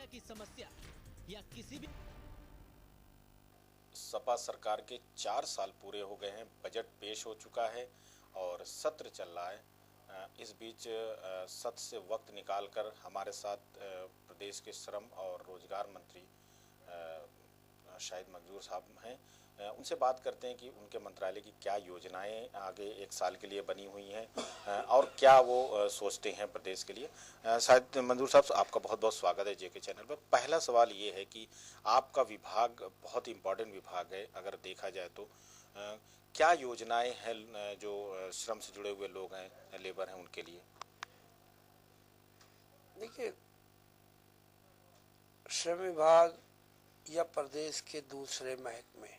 की समस्या या किसी भी सपा सरकार के 4 साल पूरे हो गए हैं, बजट पेश हो चुका है और सत्र चल रहा है। इस बीच सत्र से वक्त निकालकर हमारे साथ प्रदेश के श्रम और रोजगार मंत्री शाहिद मकदूर साहब हैं। उनसे बात करते हैं कि उनके मंत्रालय की क्या योजनाएं आगे 1 साल के लिए बनी हुई हैं और क्या वो सोचते हैं प्रदेश के लिए। शाहिद मंजूर साहब, आपका बहुत बहुत स्वागत है जेके चैनल पर। पहला सवाल ये है कि आपका विभाग बहुत इम्पोर्टेंट विभाग है अगर देखा जाए तो। क्या योजनाएं हैं जो श्रम से जुड़े हुए लोग हैं, लेबर हैं, उनके लिए? देखिए, श्रम विभाग या प्रदेश के दूसरे महकमे,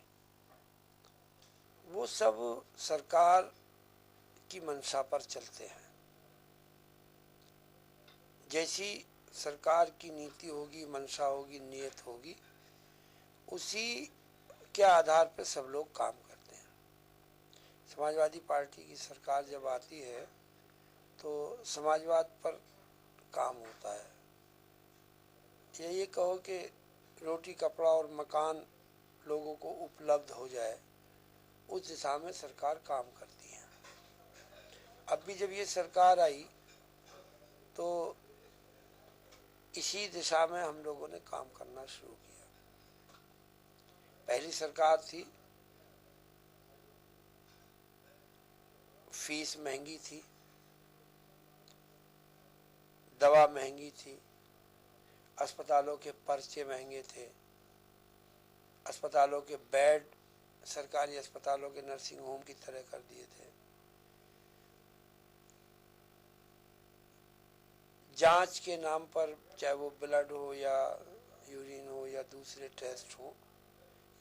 वो सब सरकार की मंशा पर चलते हैं। जैसी सरकार की नीति होगी, मंशा होगी, नियत होगी, उसी के आधार पर सब लोग काम करते हैं। समाजवादी पार्टी की सरकार जब आती है तो समाजवाद पर काम होता है। ये कहो कि रोटी, कपड़ा और मकान लोगों को उपलब्ध हो जाए, उस दिशा में सरकार काम करती है। अब भी जब ये सरकार आई तो इसी दिशा में हम लोगों ने काम करना शुरू किया। पहली सरकार थी, फीस महंगी थी, दवा महंगी थी, अस्पतालों के पर्चे महंगे थे, अस्पतालों के बेड सरकारी अस्पतालों के नर्सिंग होम की तरह कर दिए थे। जांच के नाम पर, चाहे वो ब्लड हो या यूरिन हो या दूसरे टेस्ट हो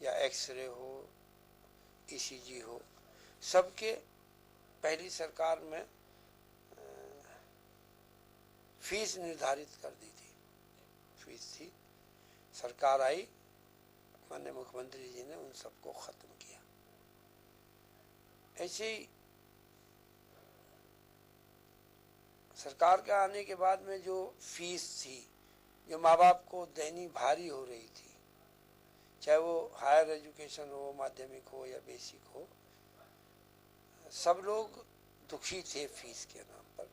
या एक्सरे हो, ईसीजी हो, सबके पहली सरकार में फीस निर्धारित कर दी थी। फीस थी, सरकार आई, माननीय मुख्यमंत्री जी ने उन सबको खत्म किया। ऐसे ही सरकार के आने के बाद में जो फीस थी, जो माँ बाप को देनी भारी हो रही थी, चाहे वो हायर एजुकेशन हो, माध्यमिक हो या बेसिक हो, सब लोग दुखी थे फीस के नाम पर।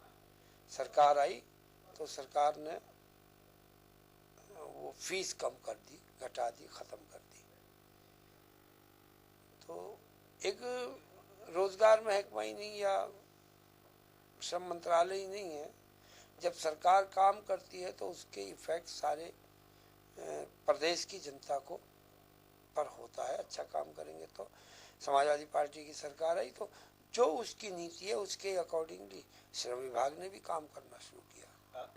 सरकार आई तो सरकार ने वो फीस कम कर दी, घटा दी, खत्म कर दी। तो एक रोजगार महकमा ही नहीं या श्रम मंत्रालय ही नहीं है, जब सरकार काम करती है तो उसके इफेक्ट सारे प्रदेश की जनता को पर होता है। अच्छा काम करेंगे तो समाजवादी पार्टी की सरकार आई तो जो उसकी नीति है उसके अकॉर्डिंगली श्रम विभाग ने भी काम करना शुरू किया।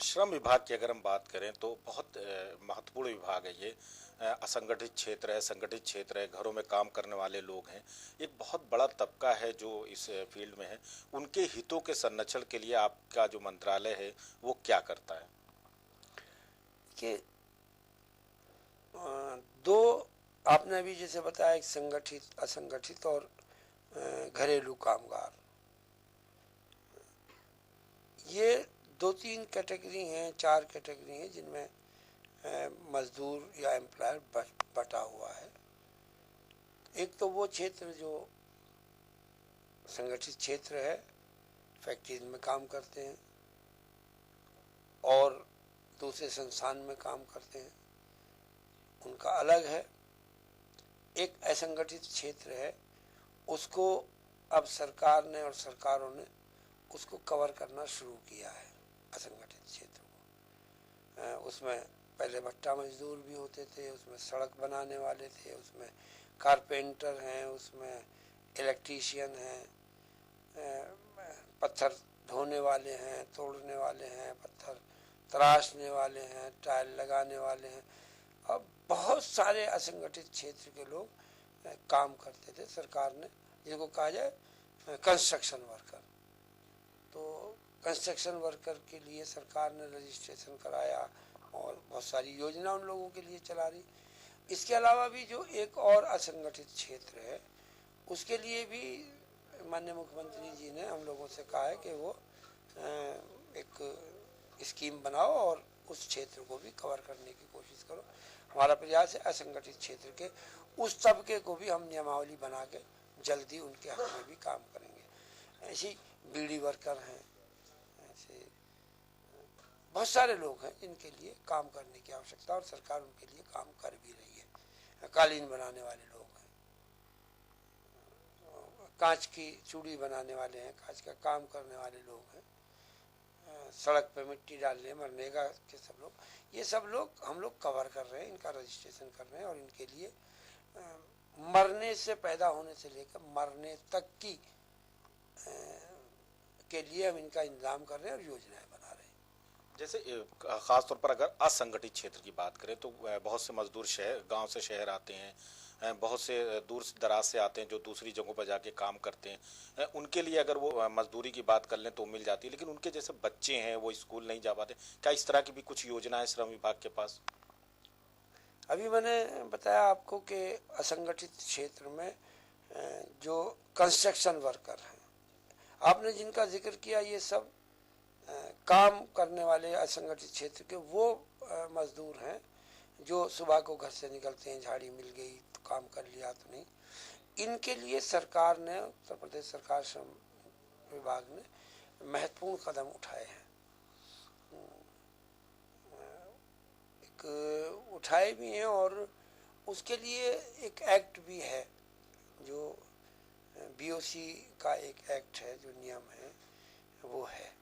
श्रम विभाग की अगर हम बात करें तो बहुत महत्वपूर्ण विभाग है ये। असंगठित क्षेत्र है, संगठित क्षेत्र है, घरों में काम करने वाले लोग हैं, एक बहुत बड़ा तबका है जो इस फील्ड में है। उनके हितों के संरक्षण के लिए आपका जो मंत्रालय है वो क्या करता है? कि दो आपने अभी जैसे बताया, एक संगठित, असंगठित और घरेलू कामगार, ये 2-3 कैटेगरी हैं, 4 कैटेगरी हैं जिनमें मजदूर या एम्प्लॉयर बटा हुआ है। एक तो वो क्षेत्र जो संगठित क्षेत्र है, फैक्ट्रीज में काम करते हैं और दूसरे संस्थान में काम करते हैं, उनका अलग है। एक असंगठित क्षेत्र है, उसको अब सरकार ने और सरकारों ने उसको कवर करना शुरू किया है, असंगठित क्षेत्र को। उसमें पहले भट्टा मजदूर भी होते थे, उसमें सड़क बनाने वाले थे, उसमें कारपेंटर हैं, उसमें इलेक्ट्रीशियन हैं, पत्थर ढोने वाले हैं, तोड़ने वाले हैं, पत्थर तराशने वाले हैं, टाइल लगाने वाले हैं। अब बहुत सारे असंगठित क्षेत्र के लोग काम करते थे। सरकार ने, जिनको कहा जाए कंस्ट्रक्शन वर्कर, तो कंस्ट्रक्शन वर्कर के लिए सरकार ने रजिस्ट्रेशन कराया और बहुत सारी योजना उन लोगों के लिए चला रही। इसके अलावा भी जो एक और असंगठित क्षेत्र है, उसके लिए भी माननीय मुख्यमंत्री जी ने हम लोगों से कहा है कि वो एक स्कीम बनाओ और उस क्षेत्र को भी कवर करने की कोशिश करो। हमारा प्रयास है असंगठित क्षेत्र के उस तबके को भी हम नियमावली बना के जल्दी उनके हक में भी काम करेंगे। ऐसी बीड़ी वर्कर हैं, ऐसे बहुत सारे लोग हैं जिनके लिए काम करने की आवश्यकता और सरकार उनके लिए काम कर भी रही है। कालीन बनाने वाले लोग हैं, कांच की चूड़ी बनाने वाले हैं, कांच का काम करने वाले लोग हैं, सड़क पे मिट्टी डालने मनरेगा के सब लोग, ये सब लोग हम लोग कवर कर रहे हैं, इनका रजिस्ट्रेशन कर रहे हैं और इनके लिए मरने से पैदा होने से लेकर मरने तक की के लिए हम इनका इंतजाम कर रहे हैं और योजनाएं बना रहे हैं। जैसे खास तौर पर अगर असंगठित क्षेत्र की बात करें तो बहुत से मजदूर शहर गांव से शहर आते हैं, बहुत से दूर दराज से आते हैं जो दूसरी जगहों पर जाके काम करते हैं। उनके लिए अगर वो मजदूरी की बात कर लें तो मिल जाती है, लेकिन उनके जैसे बच्चे हैं वो स्कूल नहीं जा पाते। क्या इस तरह की भी कुछ योजना है श्रम विभाग के पास? अभी मैंने बताया आपको कि असंगठित क्षेत्र में जो कंस्ट्रक्शन वर्कर हैं, आपने जिनका जिक्र किया, ये सब काम करने वाले असंगठित क्षेत्र के वो मजदूर हैं जो सुबह को घर से निकलते हैं, झाड़ी मिल गई तो काम कर लिया तो नहीं। इनके लिए सरकार ने, उत्तर प्रदेश सरकार श्रम विभाग ने महत्वपूर्ण कदम उठाए हैं। उठाए भी हैं और उसके लिए एक एक्ट भी है, जो बीओसी का एक एक्ट है, जो नियम है वो है।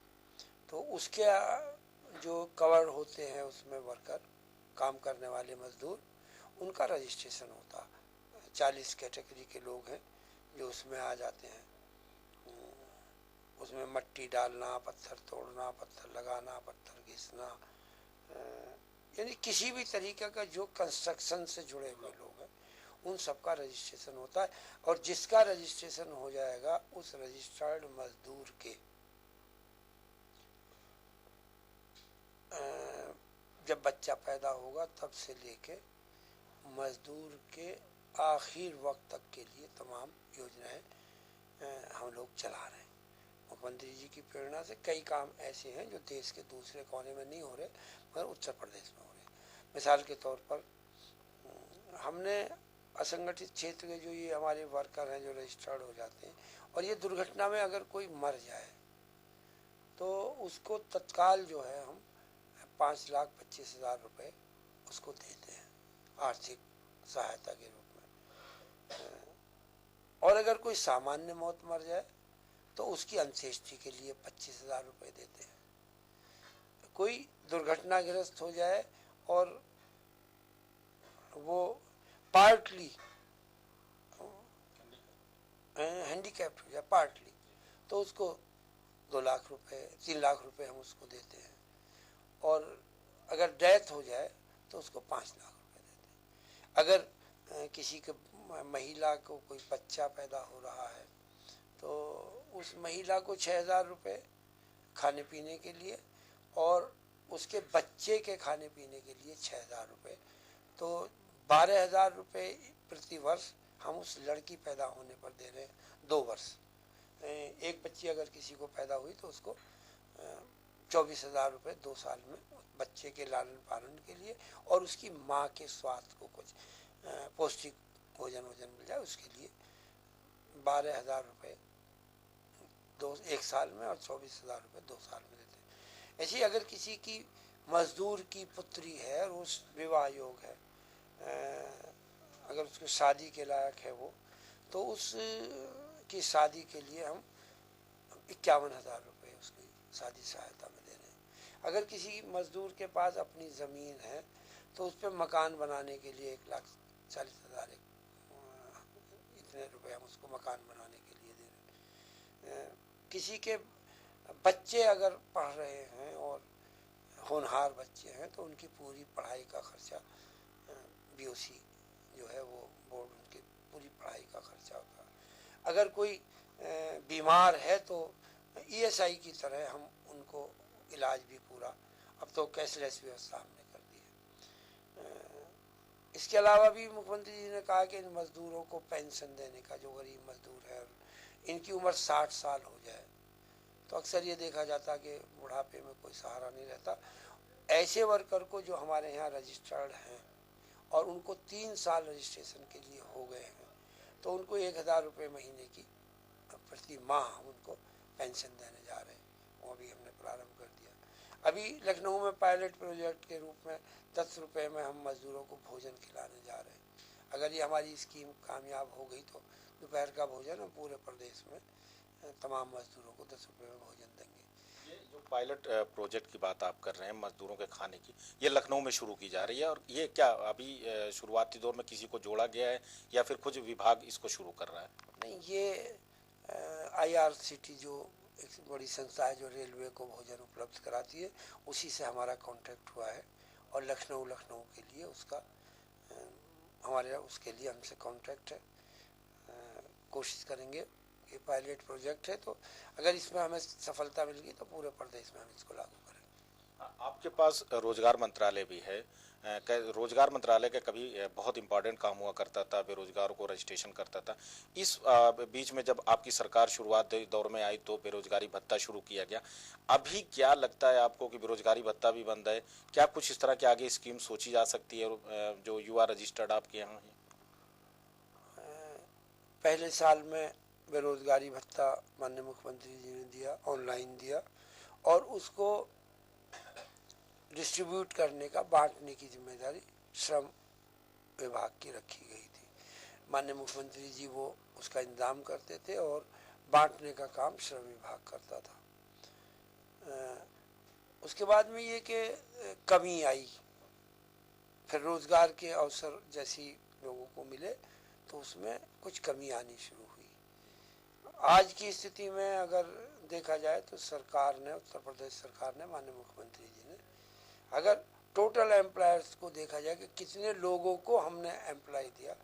तो उसके जो कवर होते हैं उसमें वर्कर, काम करने वाले मजदूर, उनका रजिस्ट्रेशन होता। 40 कैटेगरी के लोग हैं जो उसमें आ जाते हैं। उसमें मट्टी डालना, पत्थर तोड़ना, पत्थर लगाना, पत्थर घिसना, यानी किसी भी तरीके का जो कंस्ट्रक्शन से जुड़े हुए लोग हैं उन सबका रजिस्ट्रेशन होता है। और जिसका रजिस्ट्रेशन हो जाएगा उस रजिस्टर्ड मजदूर के जब बच्चा पैदा होगा तब से लेके मजदूर के आखिर वक्त तक के लिए तमाम योजनाएं हम लोग चला रहे हैं। मुख्यमंत्री जी की प्रेरणा से कई काम ऐसे हैं जो देश के दूसरे कोने में नहीं हो रहे मगर उत्तर प्रदेश में हो रहे। मिसाल के तौर पर हमने असंगठित क्षेत्र के जो ये हमारे वर्कर हैं जो रजिस्टर्ड हो जाते हैं और ये दुर्घटना में अगर कोई मर जाए तो उसको तत्काल जो है हम 5,25,000 रुपये उसको देते हैं आर्थिक सहायता के रूप में। और अगर कोई सामान्य मौत मर जाए तो उसकी अंत्येष्टि के लिए 25,000 रुपये देते हैं। कोई दुर्घटनाग्रस्त हो जाए और वो पार्टली हैंडीकैप्ड हो जाए पार्टली, तो उसको 2 लाख रुपए 3 लाख रुपए हम उसको देते हैं। और अगर डेथ हो जाए तो उसको 5 लाख रुपए देते हैं। अगर किसी के महिला को कोई बच्चा पैदा हो रहा है तो उस महिला को 6,000 रुपये खाने पीने के लिए और उसके बच्चे के खाने पीने के लिए 6,000 रुपये, तो 12,000 रुपये प्रति वर्ष हम उस लड़की पैदा होने पर दे रहे हैं। 2 वर्ष, एक बच्ची अगर किसी को पैदा हुई तो उसको 24,000 रुपये 2 साल में बच्चे के लालन पालन के लिए और उसकी माँ के स्वास्थ्य को कुछ पौष्टिक भोजन मिल जाए उसके लिए 12,000 रुपये 1 साल में और 24,000 रुपये 2 साल में देते हैं। ऐसी अगर किसी की मजदूर की पुत्री है और उस विवाह योग है, अगर उसको शादी के लायक है वो, तो उस की शादी के लिए हम 51,000 रुपये उसकी शादी सहायता में दे रहे हैं। अगर किसी मजदूर के पास अपनी ज़मीन है तो उस पर मकान बनाने के लिए 1,40,000 इतने रुपए हम उसको मकान बनाने के लिए दे रहे हैं। किसी के बच्चे अगर पढ़ रहे हैं और होनहार बच्चे हैं तो उनकी पूरी पढ़ाई का खर्चा बीओसी जो है वो बोर्ड उनकी पूरी पढ़ाई का खर्चा होता है। अगर कोई बीमार है तो ईएसआई की तरह हम उनको इलाज भी पूरा, अब तो कैशलेस व्यवस्था हमने कर दी है। इसके अलावा भी मुख्यमंत्री जी ने कहा कि इन मजदूरों को पेंशन देने का, जो गरीब मजदूर है इनकी उम्र 60 साल हो जाए तो अक्सर ये देखा जाता कि बुढ़ापे में कोई सहारा नहीं रहता, ऐसे वर्कर को जो हमारे यहाँ रजिस्टर्ड हैं और उनको 3 साल रजिस्ट्रेशन के लिए हो गए हैं, तो उनको 1000 रुपये महीने की प्रति माह उनको पेंशन देने जा रहे हैं। वो भी हमने प्रारंभ कर दिया। अभी लखनऊ में पायलट प्रोजेक्ट के रूप में 10 रुपये में हम मजदूरों को भोजन खिलाने जा रहे हैं। अगर ये हमारी स्कीम कामयाब हो गई तो दोपहर का भोजन हम पूरे प्रदेश में तमाम मजदूरों को 10 रुपये में भोजन देंगे। ये जो पायलट प्रोजेक्ट की बात आप कर रहे हैं मजदूरों के खाने की, ये लखनऊ में शुरू की जा रही है, और ये क्या अभी शुरुआती दौर में किसी को जोड़ा गया है या फिर कुछ विभाग इसको शुरू कर रहा है? नहीं, ये IRCT जो एक बड़ी संस्था है जो रेलवे को भोजन उपलब्ध कराती है, उसी से हमारा कॉन्ट्रैक्ट हुआ है और लखनऊ के लिए उसका हमारे उसके लिए हमसे कॉन्ट्रैक्ट है। कोशिश करेंगे, ये पायलट प्रोजेक्ट है, तो अगर इसमें हमें सफलता मिल गई तो पूरे प्रदेश में हम इसको लागू करेंगे। आपके पास रोजगार मंत्रालय भी है। रोजगार मंत्रालय का कभी बहुत इम्पोर्टेंट काम हुआ करता था, बेरोजगारों को रजिस्ट्रेशन करता था। इस बीच में जब आपकी सरकार शुरुआत दौर में आई तो बेरोजगारी भत्ता शुरू किया गया। अभी क्या लगता है आपको कि बेरोजगारी भत्ता भी बंद है? क्या कुछ इस तरह की आगे स्कीम सोची जा सकती है जो युवा रजिस्टर्ड आपके यहाँ है? पहले साल में बेरोजगारी भत्ता माननीय मुख्यमंत्री जी ने दिया, ऑनलाइन दिया, और उसको डिस्ट्रीब्यूट करने का, बांटने की जिम्मेदारी श्रम विभाग की रखी गई थी। माननीय मुख्यमंत्री जी वो उसका इंतजाम करते थे और बांटने का काम श्रम विभाग करता था। उसके बाद में ये कि कमी आई, फिर रोजगार के अवसर जैसी लोगों को मिले तो उसमें कुछ कमी आनी शुरू हुई। आज की स्थिति में अगर देखा जाए तो सरकार ने, उत्तर प्रदेश सरकार ने, माननीय मुख्यमंत्री जी ने, अगर टोटल एम्प्लॉयर्स को देखा जाए कि कितने लोगों को हमने एम्प्लॉय दिया,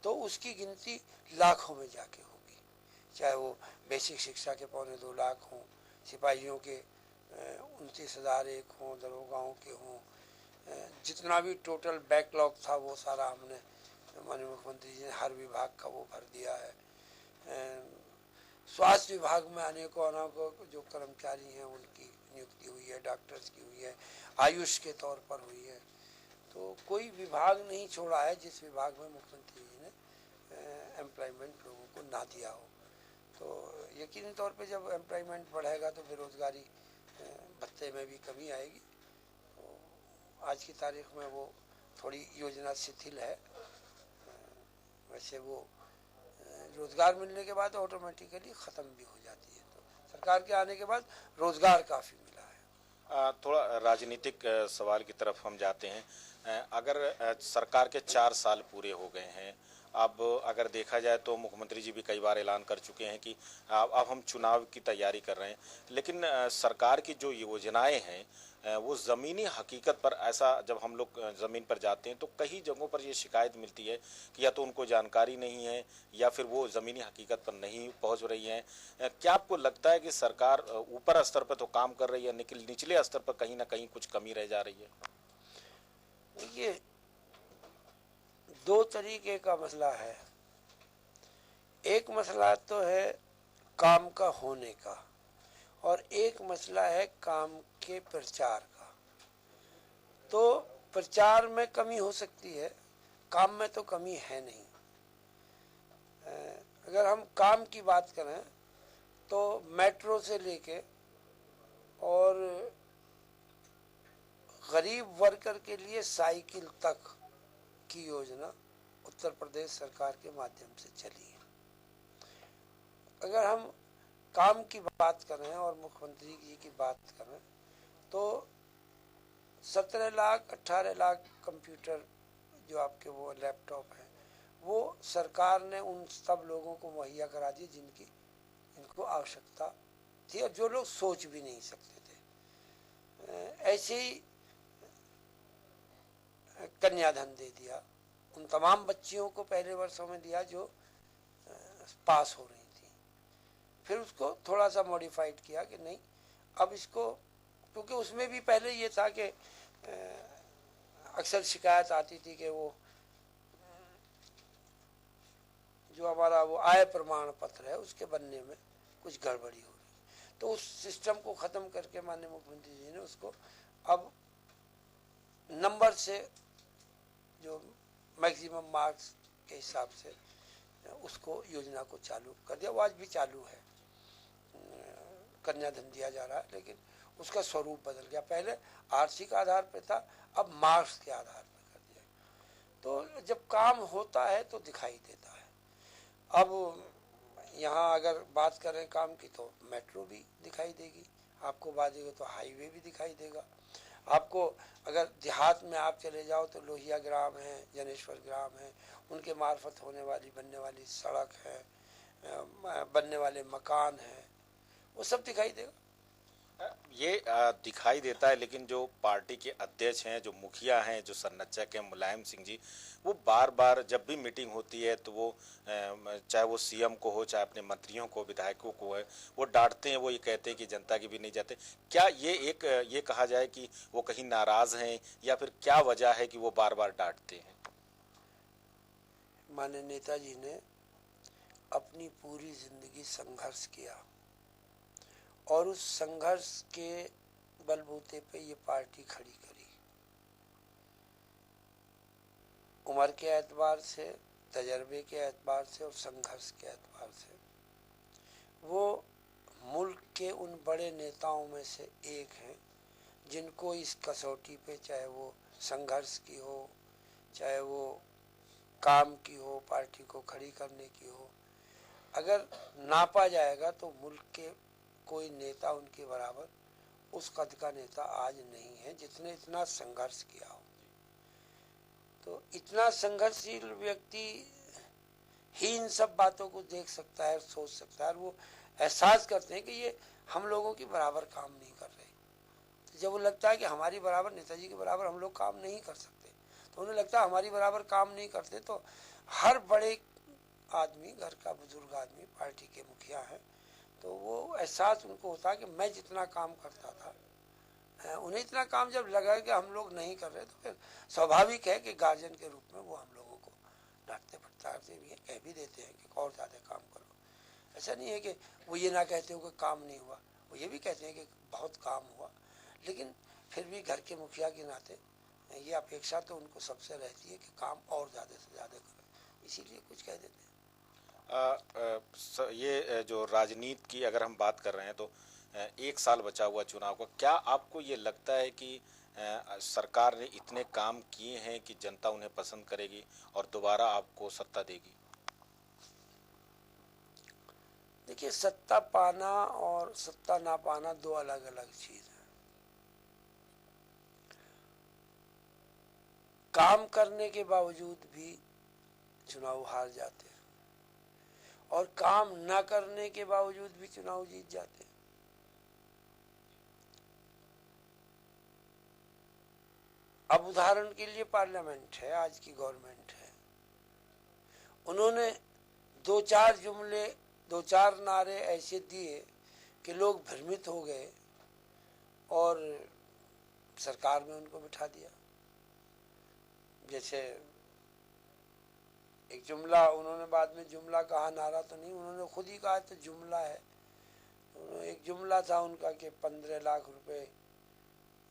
तो उसकी गिनती लाखों में जाके होगी। चाहे वो बेसिक शिक्षा के 2.25 लाख हों, सिपाहियों के 29,001 हों, दरोगाओं के हों, जितना भी टोटल बैकलॉग था वो सारा हमने, माननीय मुख्यमंत्री जी ने हर विभाग का वो भर दिया है। स्वास्थ्य विभाग में अनेकों जो कर्मचारी हैं उनकी नियुक्ति हुई है, डॉक्टर्स की हुई है, आयुष के तौर पर हुई है। तो कोई विभाग नहीं छोड़ा है जिस विभाग में मुख्यमंत्री जी ने एम्प्लॉयमेंट लोगों को ना दिया हो। तो यकीनी तौर पे जब एम्प्लॉयमेंट बढ़ेगा तो बेरोजगारी भत्ते में भी कमी आएगी। तो आज की तारीख में वो थोड़ी योजना शिथिल है। वैसे वो रोजगार मिलने के बाद ऑटोमेटिकली ख़त्म भी हो जाती है। तो सरकार के आने के बाद रोजगार काफ़ी मिला है। थोड़ा राजनीतिक सवाल की तरफ हम जाते हैं। अगर सरकार के 4 साल पूरे हो गए हैं, अब अगर देखा जाए तो मुख्यमंत्री जी भी कई बार ऐलान कर चुके हैं कि अब हम चुनाव की तैयारी कर रहे हैं, लेकिन सरकार की जो योजनाएं हैं वो ज़मीनी हकीकत पर, ऐसा जब हम लोग ज़मीन पर जाते हैं तो कई जगहों पर ये शिकायत मिलती है कि या तो उनको जानकारी नहीं है या फिर वो ज़मीनी हकीकत पर नहीं पहुंच रही है। क्या आपको लगता है कि सरकार ऊपर स्तर पर तो काम कर रही है, निचले स्तर पर कहीं ना कहीं कुछ कमी रह जा रही है? देखिए, 2 तरीके का मसला है। एक मसला तो है काम का होने का, और एक मसला है काम के प्रचार का। तो प्रचार में कमी हो सकती है, काम में तो कमी है नहीं। अगर हम काम की बात करें तो मेट्रो से लेके और गरीब वर्कर के लिए साइकिल तक की योजना उत्तर प्रदेश सरकार के माध्यम से चली है। अगर हम काम की बात करें और मुख्यमंत्री जी की बात करें तो 17 लाख 18 लाख कंप्यूटर जो आपके वो लैपटॉप हैं, वो सरकार ने उन सब लोगों को मुहैया करा दिए इनको आवश्यकता थी और जो लोग सोच भी नहीं सकते थे। ऐसे ही कन्याधन दे दिया उन तमाम बच्चियों को पहले वर्षों में दिया जो पास हो रही थी। फिर उसको थोड़ा सा मॉडिफाइड किया कि नहीं, अब इसको, क्योंकि उसमें भी पहले ये था कि अक्सर शिकायत आती थी कि वो जो हमारा वो आय प्रमाण पत्र है उसके बनने में कुछ गड़बड़ी हो रही। तो उस सिस्टम को ख़त्म करके माननीय मुख्यमंत्री जी ने उसको अब नंबर से जो मैक्सिमम मार्क्स के हिसाब से उसको योजना को चालू कर दिया। वो आज भी चालू है, कन्याधन दिया जा रहा है, लेकिन उसका स्वरूप बदल गया। पहले आर्थिक आधार पर था, अब मार्क्स के आधार पर कर दिया। तो जब काम होता है तो दिखाई देता है। अब यहाँ अगर बात करें काम की तो मेट्रो भी दिखाई देगी आपको, बात देगा तो हाईवे भी दिखाई देगा आपको। अगर देहात में आप चले जाओ तो लोहिया ग्राम है, जनेश्वर ग्राम है, उनके मार्फत होने वाली बनने वाली सड़क है, बनने वाले मकान हैं, वो सब दिखाई देगा। ये दिखाई देता है, लेकिन जो पार्टी के अध्यक्ष हैं, जो मुखिया हैं, जो संरक्षक हैं मुलायम सिंह जी, वो बार बार जब भी मीटिंग होती है तो वो चाहे वो सीएम को हो, चाहे अपने मंत्रियों को, विधायकों को है, वो डांटते हैं। वो ये कहते हैं कि जनता की भी नहीं जाते। क्या ये कहा जाए कि वो कहीं नाराज हैं, या फिर क्या वजह है कि वो बार बार डांटते हैं? माननीय नेताजी ने अपनी पूरी जिंदगी संघर्ष किया और उस संघर्ष के बलबूते पे ये पार्टी खड़ी करी। उम्र के एतबार से, तजर्बे के एतबार से और संघर्ष के एतबार से वो मुल्क के उन बड़े नेताओं में से एक हैं जिनको इस कसौटी पे, चाहे वो संघर्ष की हो, चाहे वो काम की हो, पार्टी को खड़ी करने की हो, अगर नापा जाएगा तो मुल्क के कोई नेता उनके बराबर उस कद का नेता आज नहीं है जिसने इतना संघर्ष किया हो। तो इतना संघर्षशील व्यक्ति ही इन सब बातों को देख सकता है, सोच सकता है, और वो एहसास करते हैं कि ये हम लोगों की बराबर काम नहीं कर रहे। तो जब वो लगता है कि हमारी बराबर, नेताजी के बराबर हम लोग काम नहीं कर सकते, तो उन्हें लगता है हमारी बराबर काम नहीं करते, तो हर बड़े आदमी, घर का बुजुर्ग आदमी, पार्टी के मुखिया हैं, तो वो एहसास उनको होता है कि मैं जितना काम करता था, उन्हें इतना काम जब लगा कि हम लोग नहीं कर रहे, तो फिर स्वाभाविक है कि गार्जियन के रूप में वो हम लोगों को डांटते फटकारते भी हैं, कह भी देते हैं कि और ज़्यादा काम करो। ऐसा नहीं है कि वो ये ना कहते हो कि काम नहीं हुआ, वो ये भी कहते हैं कि बहुत काम हुआ, लेकिन फिर भी घर के मुखिया के नाते ये अपेक्षा तो उनको सबसे रहती है कि काम और ज़्यादा से ज़्यादा करें, इसीलिए कुछ कह देते हैं। ये जो राजनीति की अगर हम बात कर रहे हैं तो 1 साल बचा हुआ चुनाव का, क्या आपको ये लगता है कि सरकार ने इतने काम किए हैं कि जनता उन्हें पसंद करेगी और दोबारा आपको सत्ता देगी? देखिए, सत्ता पाना और सत्ता ना पाना दो अलग अलग चीज है। काम करने के बावजूद भी चुनाव हार जाते हैं और काम न करने के बावजूद भी चुनाव जीत जाते हैं। अब उदाहरण के लिए पार्लियामेंट है, आज की गवर्नमेंट है, उन्होंने दो चार नारे ऐसे दिए कि लोग भ्रमित हो गए और सरकार में उनको बिठा दिया। जैसे एक जुमला उन्होंने बाद में जुमला कहा, नारा तो नहीं, उन्होंने खुद ही कहा तो जुमला है। एक जुमला था उनका कि 15 लाख रुपए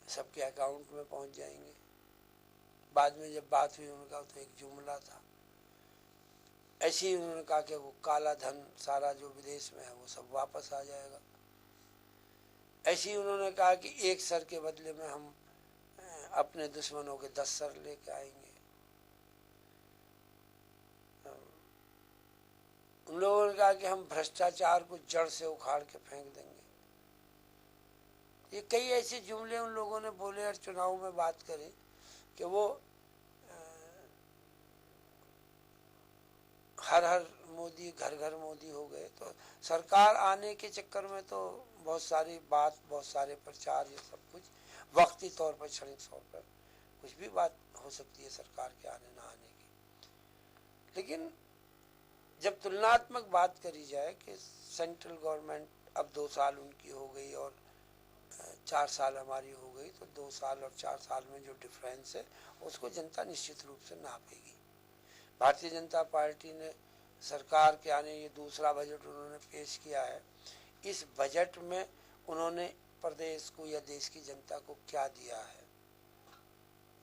सबके अकाउंट में पहुंच जाएंगे। बाद में जब बात हुई उनका तो एक जुमला था। ऐसे ही उन्होंने कहा कि वो काला धन सारा जो विदेश में है वो सब वापस आ जाएगा। ऐसे ही उन्होंने कहा कि एक सर के बदले में हम अपने दुश्मनों के 10 सर लेके आएंगे। उन लोगों ने कहा कि हम भ्रष्टाचार को जड़ से उखाड़ के फेंक देंगे। ये कई ऐसे जुमले उन लोगों ने बोले और चुनाव में बात करी कि वो हर हर मोदी, घर घर मोदी हो गए। तो सरकार आने के चक्कर में तो बहुत सारी बात, बहुत सारे प्रचार, ये सब कुछ वक्ती तौर पर, क्षणिक तौर पर कुछ भी बात हो सकती है सरकार के आने ना आने की। लेकिन जब तुलनात्मक बात करी जाए कि सेंट्रल गवर्नमेंट अब 2 साल उनकी हो गई और 4 साल हमारी हो गई, तो 2 साल और 4 साल में जो डिफरेंस है उसको जनता निश्चित रूप से नापेगी। भारतीय जनता पार्टी ने सरकार के आने, ये दूसरा बजट उन्होंने पेश किया है, इस बजट में उन्होंने प्रदेश को या देश की जनता को क्या दिया है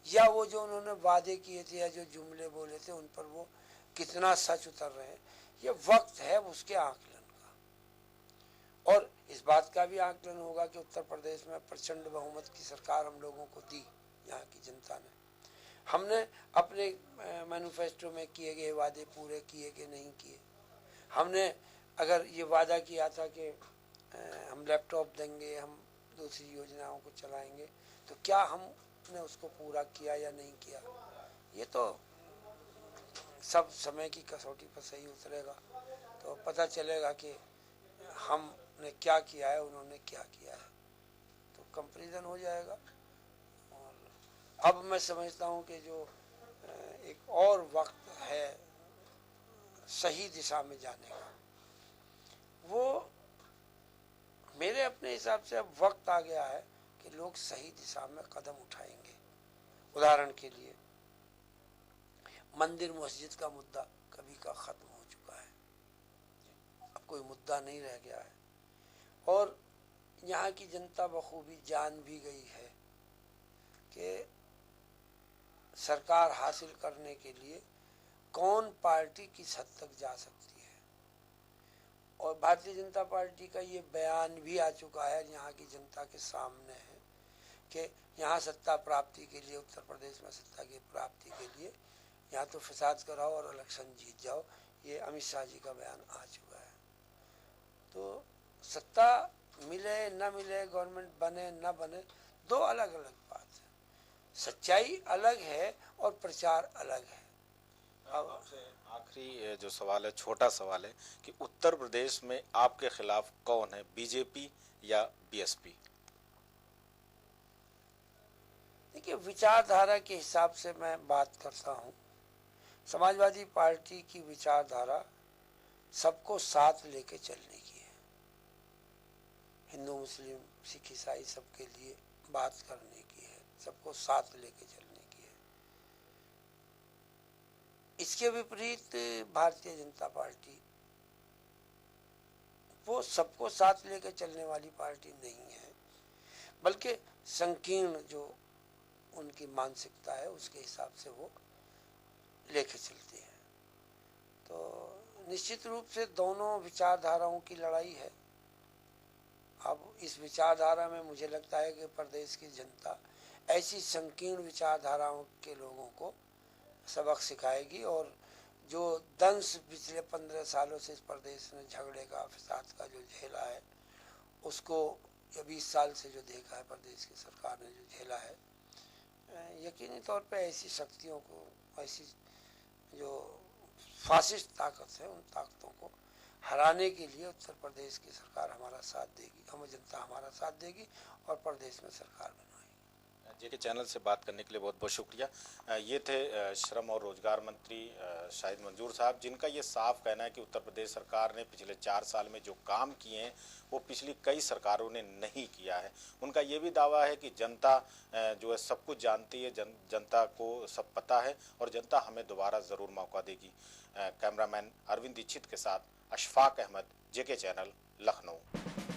या वो जो उन्होंने वादे किए थे या जो जुमले बोले थे उन पर वो कितना सच उतर रहे हैं, ये वक्त है उसके आकलन का। और इस बात का भी आकलन होगा कि उत्तर प्रदेश में प्रचंड बहुमत की सरकार हम लोगों को दी यहाँ की जनता ने। हमने अपने मैनिफेस्टो में किए गए वादे पूरे किए कि नहीं किए। हमने अगर ये वादा किया था कि हम लैपटॉप देंगे, हम दूसरी योजनाओं को चलाएंगे, तो क्या हमने उसको पूरा किया या नहीं किया, ये तो सब समय की कसौटी पर सही उतरेगा तो पता चलेगा कि हमने क्या किया है, उन्होंने क्या किया है, तो कंपैरिजन हो जाएगा। और अब मैं समझता हूँ कि जो एक और वक्त है सही दिशा में जाने का, वो मेरे अपने हिसाब से अब वक्त आ गया है कि लोग सही दिशा में कदम उठाएंगे। उदाहरण के लिए मंदिर मस्जिद का मुद्दा कभी का खत्म हो चुका है, अब कोई मुद्दा नहीं रह गया है। और यहाँ की जनता बखूबी जान भी गई है कि सरकार हासिल करने के लिए कौन पार्टी किस हद तक जा सकती है। और भारतीय जनता पार्टी का ये बयान भी आ चुका है, यहाँ की जनता के सामने है कि यहाँ सत्ता प्राप्ति के लिए, उत्तर प्रदेश में सत्ता की प्राप्ति के लिए यहाँ तो फसाद कराओ और इलेक्शन जीत जाओ। ये अमित शाह जी का बयान आ चुका है। तो सत्ता मिले न मिले, गवर्नमेंट बने न बने, दो अलग अलग बात है। सच्चाई अलग है और प्रचार अलग है। अब आखिरी जो सवाल है, छोटा सवाल है कि उत्तर प्रदेश में आपके खिलाफ कौन है, बीजेपी या बीएसपी? देखिए, विचारधारा के हिसाब से मैं बात करता हूँ। समाजवादी पार्टी की विचारधारा सबको साथ लेके चलने की है, हिंदू मुस्लिम सिख ईसाई सबके लिए बात करने की है, सबको साथ लेके चलने की है। इसके विपरीत भारतीय जनता पार्टी वो सबको साथ लेके चलने वाली पार्टी नहीं है, बल्कि संकीर्ण जो उनकी मानसिकता है उसके हिसाब से वो लेके चलती है। तो निश्चित रूप से दोनों विचारधाराओं की लड़ाई है। अब इस विचारधारा में मुझे लगता है कि प्रदेश की जनता ऐसी संकीर्ण विचारधाराओं के लोगों को सबक सिखाएगी, और जो दंश पिछले 15 सालों से इस प्रदेश ने झगड़े का, फसाद का जो झेला है, उसको या 20 साल से जो देखा है प्रदेश की सरकार ने जो झेला है, यकीनी तौर पे ऐसी शक्तियों को, ऐसी जो फासिस्ट ताकत है, उन ताकतों को हराने के लिए उत्तर प्रदेश की सरकार हमारा साथ देगी, हम जनता हमारा साथ देगी और प्रदेश में सरकार बनाएगी। जेके चैनल से बात करने के लिए बहुत बहुत शुक्रिया। ये थे श्रम और रोजगार मंत्री शाहिद मंजूर साहब, जिनका ये साफ कहना है कि उत्तर प्रदेश सरकार ने पिछले 4 साल में जो काम किए हैं वो पिछली कई सरकारों ने नहीं किया है। उनका ये भी दावा है कि जनता जो है सब कुछ जानती है, जनता को सब पता है और जनता हमें दोबारा ज़रूर मौका देगी। कैमरामैन अरविंद दीक्षित के साथ अशफाक अहमद, जेके चैनल, लखनऊ।